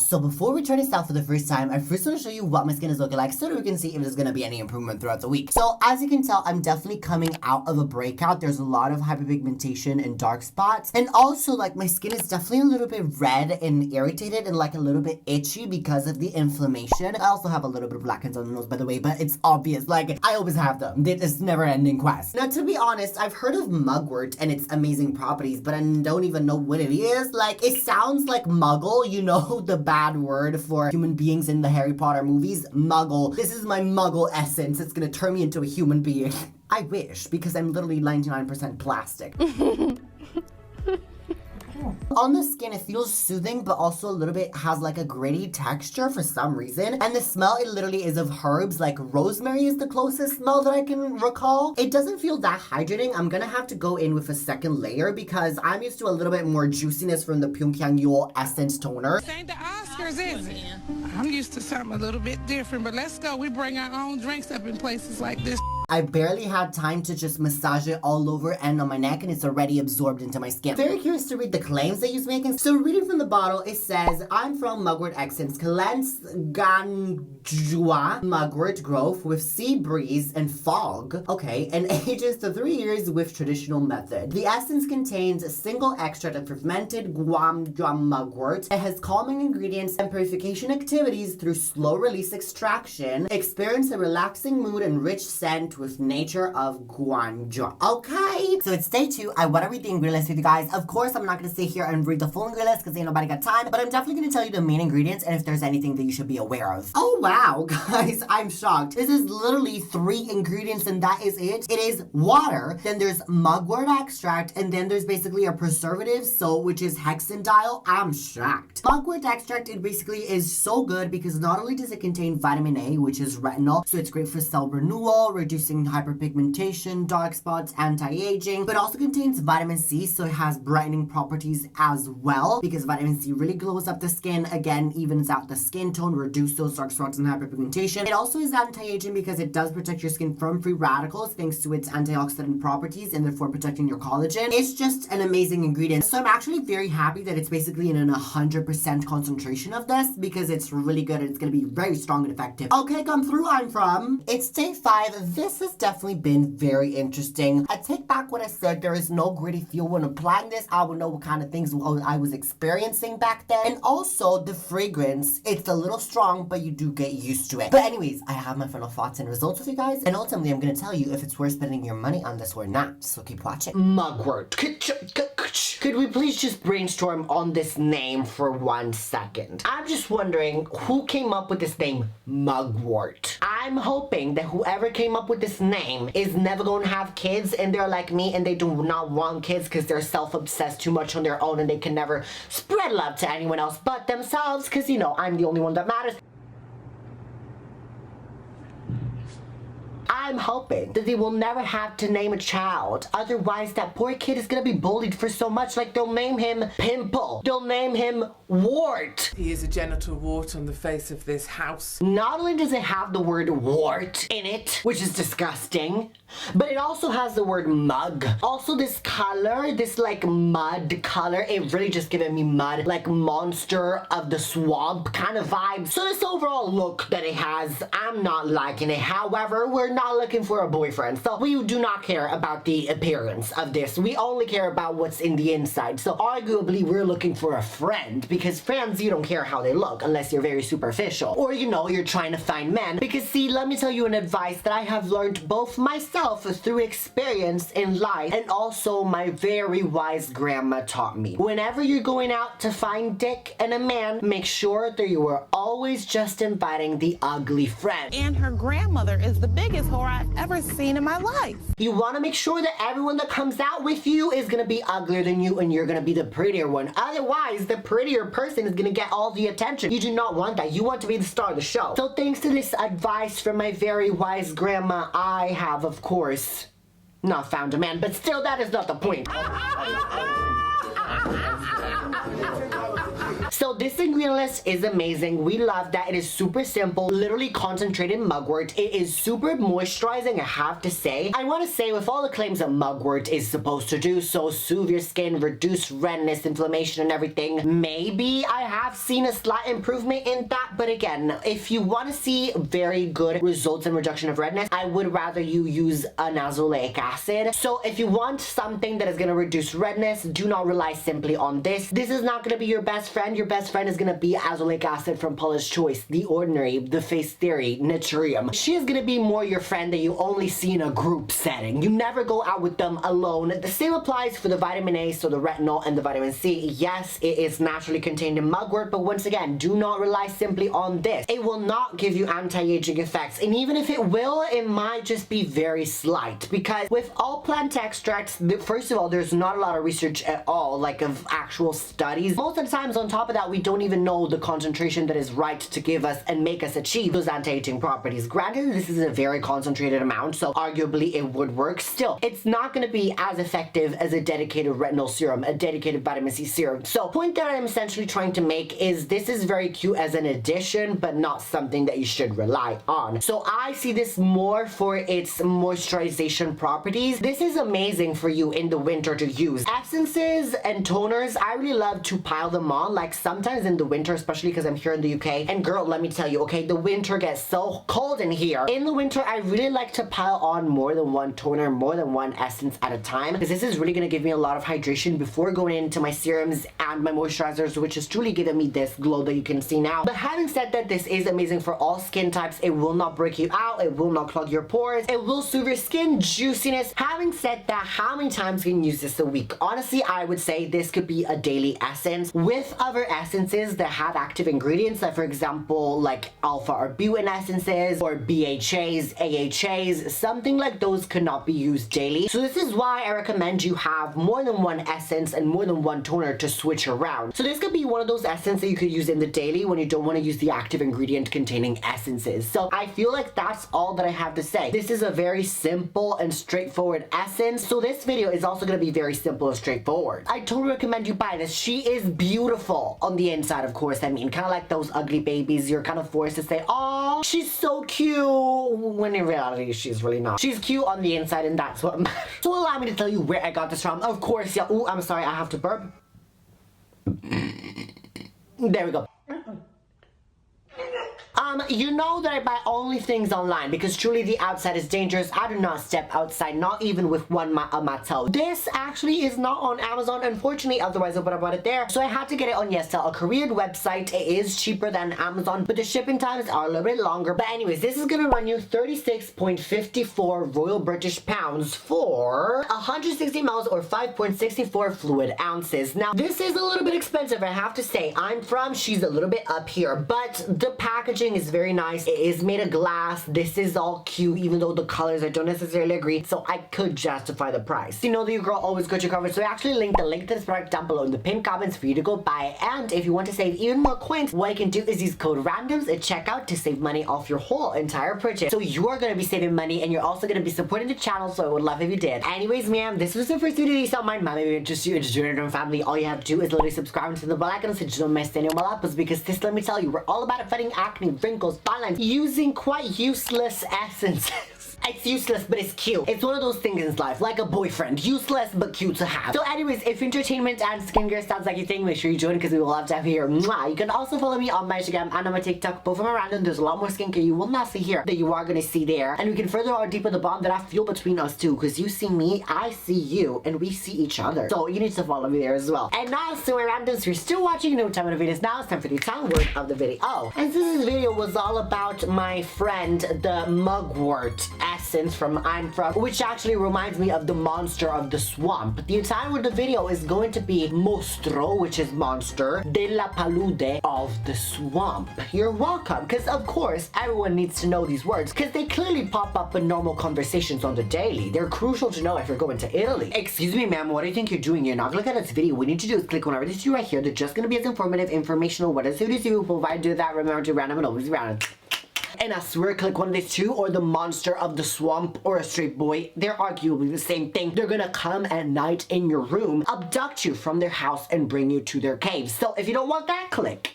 So before we try this out for the first time, I first want to show you what my skin is looking like so that we can see if there's going to be any improvement throughout the week. So as you can tell, I'm definitely coming out of a breakout. There's a lot of hyperpigmentation and dark spots. And also, like, my skin is definitely a little bit red and irritated and like a little bit itchy because of the inflammation. I also have a little bit of blackheads on the nose, by the way, but it's obvious. Like, I always have them. It's never-ending quest. Now, to be honest, I've heard of mugwort and its amazing properties, but I don't even know what it is. Like, it sounds like muggle, you know, the bad word for human beings in the Harry Potter movies. Muggle. This is my muggle essence. It's gonna turn me into a human being. I wish, because I'm literally 99% plastic. On the skin, it feels soothing, but also a little bit has like a gritty texture for some reason. And the smell, it literally is of herbs. Like rosemary is the closest smell that I can recall. It doesn't feel that hydrating. I'm gonna have to go in with a second layer because I'm used to a little bit more juiciness from the MUGWORT Essence toner. This ain't the Oscars, is it? I'm used to something a little bit different, but let's go. We bring our own drinks up in places like this. I barely had time to just massage it all over and on my neck, and it's already absorbed into my skin. Very curious to read the claims that he's making. So reading from the bottle, it says, I'm from MUGWORT Essence, Cleanse Ganjua Mugwort Growth with sea breeze and fog. Okay, and ages to 3 years with traditional method. The essence contains a single extract of fermented guam mugwort. It has calming ingredients and purification activities through slow release extraction. Experience a relaxing mood and rich scent with nature of Guangzhou. Okay, so it's day 2. I want to read the ingredient list with you guys. Of course, I'm not going to sit here and read the full ingredient list because ain't nobody got time, but I'm definitely going to tell you the main ingredients and if there's anything that you should be aware of. Oh wow, guys, I'm shocked. This is literally 3 ingredients and that is it. It is water, then there's mugwort extract, and then there's basically a preservative, so which is hexandiol. I'm shocked. Mugwort extract, it basically is so good because not only does it contain vitamin A, which is retinol, so it's great for cell renewal, reducing hyperpigmentation, dark spots, anti-aging, but also contains vitamin C, so it has brightening properties as well because vitamin C really glows up the skin, again evens out the skin tone, reduce those dark spots and hyperpigmentation. It also is anti-aging because it does protect your skin from free radicals thanks to its antioxidant properties and therefore protecting your collagen. It's just an amazing ingredient. So I'm actually very happy that it's basically in an 100% concentration of this because it's really good and it's going to be very strong and effective. Okay, come through, I'm from. It's day 5. This has definitely been very interesting. I take back what I said. There is no gritty feel when applying this. I would know what kind of things I was experiencing back then. And also the fragrance, it's a little strong, but you do get used to it. But anyways, I have my final thoughts and results with you guys. And ultimately, I'm going to tell you if it's worth spending your money on this or not. So keep watching. Mugwort. Could we please just brainstorm on this name for 1 second? I'm just wondering who came up with this name, Mugwort. I'm hoping that whoever came up with this name is never going to have kids and they're like me and they do not want kids because they're self-obsessed too much on their own and they can never spread love to anyone else but themselves because, you know, I'm the only one that matters. I'm hoping that they will never have to name a child. Otherwise, that poor kid is gonna be bullied for so much. Like, they'll name him Pimple. They'll name him Wart. He is a genital wart on the face of this house. Not only does it have the word wart in it, which is disgusting, but it also has the word mug. Also, this color, this like mud color, it really just giving me mud, like monster of the swamp kind of vibe. So this overall look that it has, I'm not liking it. However, we're not looking for a boyfriend, so we do not care about the appearance of this. We only care about what's in the inside. So arguably, we're looking for a friend because friends, you don't care how they look unless you're very superficial. Or, you know, you're trying to find men. Because see, let me tell you an advice that I have learned both myself through experience in life and also my very wise grandma taught me. Whenever you're going out to find dick and a man, make sure that you are always just inviting the ugly friend. And her grandmother is the biggest whore I've ever seen in my life. You want to make sure that everyone that comes out with you is going to be uglier than you and you're going to be the prettier one. Otherwise, the prettier person is going to get all the attention. You do not want that. You want to be the star of the show. So thanks to this advice from my very wise grandma, I have, of course, not found a man. But still, that is not the point. So this ingredient list is amazing. We love that. It is super simple, literally concentrated mugwort. It is super moisturizing, I have to say. I want to say, with all the claims that mugwort is supposed to do, so soothe your skin, reduce redness, inflammation, and everything, maybe I have seen a slight improvement in that. But again, if you want to see very good results in reduction of redness, I would rather you use an azelaic acid. So if you want something that is going to reduce redness, do not rely simply on this. This is not going to be your best friend. Your best friend is going to be azelaic acid from Paula's Choice, The Ordinary, The Face Theory, Naturium. She is going to be more your friend that you only see in a group setting. You never go out with them alone. The same applies for the vitamin A, so the retinol and the vitamin C. Yes, it is naturally contained in mugwort, but once again, do not rely simply on this. It will not give you anti-aging effects, and even if it will, it might just be very slight, because with all plant extracts, first of all, there's not a lot of research at all, like of actual studies. Most of the times, on top of that, we don't even know the concentration that is right to give us and make us achieve those anti-aging properties. Granted, this is a very concentrated amount, so arguably it would work. Still, it's not going to be as effective as a dedicated retinol serum, a dedicated vitamin C serum. So, point that I'm essentially trying to make is this is very cute as an addition, but not something that you should rely on. So I see this more for its moisturization properties. This is amazing for you in the winter to use. Essences and toners, I really love to pile them on, like sometimes in the winter, especially because I'm here in the UK. And girl, let me tell you, okay, the winter gets so cold in here. In the winter, I really like to pile on more than one toner, more than one essence at a time, because this is really going to give me a lot of hydration before going into my serums and my moisturizers, which is truly giving me this glow that you can see now. But having said that, this is amazing for all skin types. It will not break you out. It will not clog your pores. It will soothe your skin, juiciness. Having said that, how many times can you use this a week? Honestly, I would say this could be a daily essence. With other essences that have active ingredients, like for example, like alpha arbutin essences or BHAs, AHAs, something like those could not be used daily. So this is why I recommend you have more than one essence and more than one toner to switch around. So this could be one of those essences that you could use in the daily when you don't want to use the active ingredient containing essences. So I feel like that's all that I have to say. This is a very simple and straightforward essence. So this video is also going to be very simple and straightforward. I totally recommend you buy this. She is beautiful on the inside, of course. I mean, kind of like those ugly babies. You're kind of forced to say, oh, she's so cute, when in reality, she's really not. She's cute on the inside, and that's what matters. So allow me to tell you where I got this from. Of course, yeah. Ooh, I'm sorry, I have to burp. There we go. You know that I buy only things online because truly the outside is dangerous. I do not step outside, not even with one on my toe. This actually is not on Amazon, unfortunately, otherwise I would have bought it there. So I had to get it on Yestel, a Korean website. It is cheaper than Amazon, but the shipping times are a little bit longer. But anyways, this is gonna run you 36.54 Royal British pounds for 160 ml or 5.64 fluid ounces. Now, this is a little bit expensive, I have to say. She's a little bit up here, but the packaging is very nice. It is made of glass. This is all cute, even though the colors I don't necessarily agree, so I could justify the price. You know that your girl always got you covered, so I actually linked the link to this product down below in the pinned comments for you to go buy it. And if you want to save even more coins, what you can do is use code RANDOMS at checkout to save money off your whole entire purchase. So you are going to be saving money, and you're also going to be supporting the channel, so I would love if you did. Anyways, ma'am, this was the first video you saw mine. Maybe interest you, introduce your family. All you have to do is literally subscribe to the bell icon so you don't miss any of my laps, because this, let me tell you, we're all about fighting acne, wrinkles, fine lines, using quite useless essences. It's useless, but it's cute. It's one of those things in life, like a boyfriend. Useless, but cute to have. So anyways, if entertainment and skincare sounds like your thing, make sure you join, because we will love to have you here. Mwah. You can also follow me on my Instagram and on my TikTok, both of them are random. There's a lot more skincare you will not see here that you are going to see there. And we can further or deeper the bond that I feel between us two, because you see me, I see you, and we see each other. So you need to follow me there as well. And now, so my randoms, if you're still watching, you know what time of the video is now. It's time for the time word of the video. Oh, and this video was all about my friend, the mugwort essence from which actually reminds me of the monster of the swamp. The entire word of the video is going to be mostro, which is monster, della palude, of the swamp. You're welcome, because of course everyone needs to know these words, because they clearly pop up in normal conversations on the daily. They're crucial to know if you're going to Italy. Excuse me, ma'am, what do you think you're doing? You're not gonna look at this video. What you need to do is click on everything you right here. They're just gonna be as informative, informational. What is it you provide? Do that. Remember to random and always random. And I swear, click one of these two, or the monster of the swamp, or a straight boy. They're arguably the same thing. They're gonna come at night in your room, abduct you from their house, and bring you to their cave. So if you don't want that, click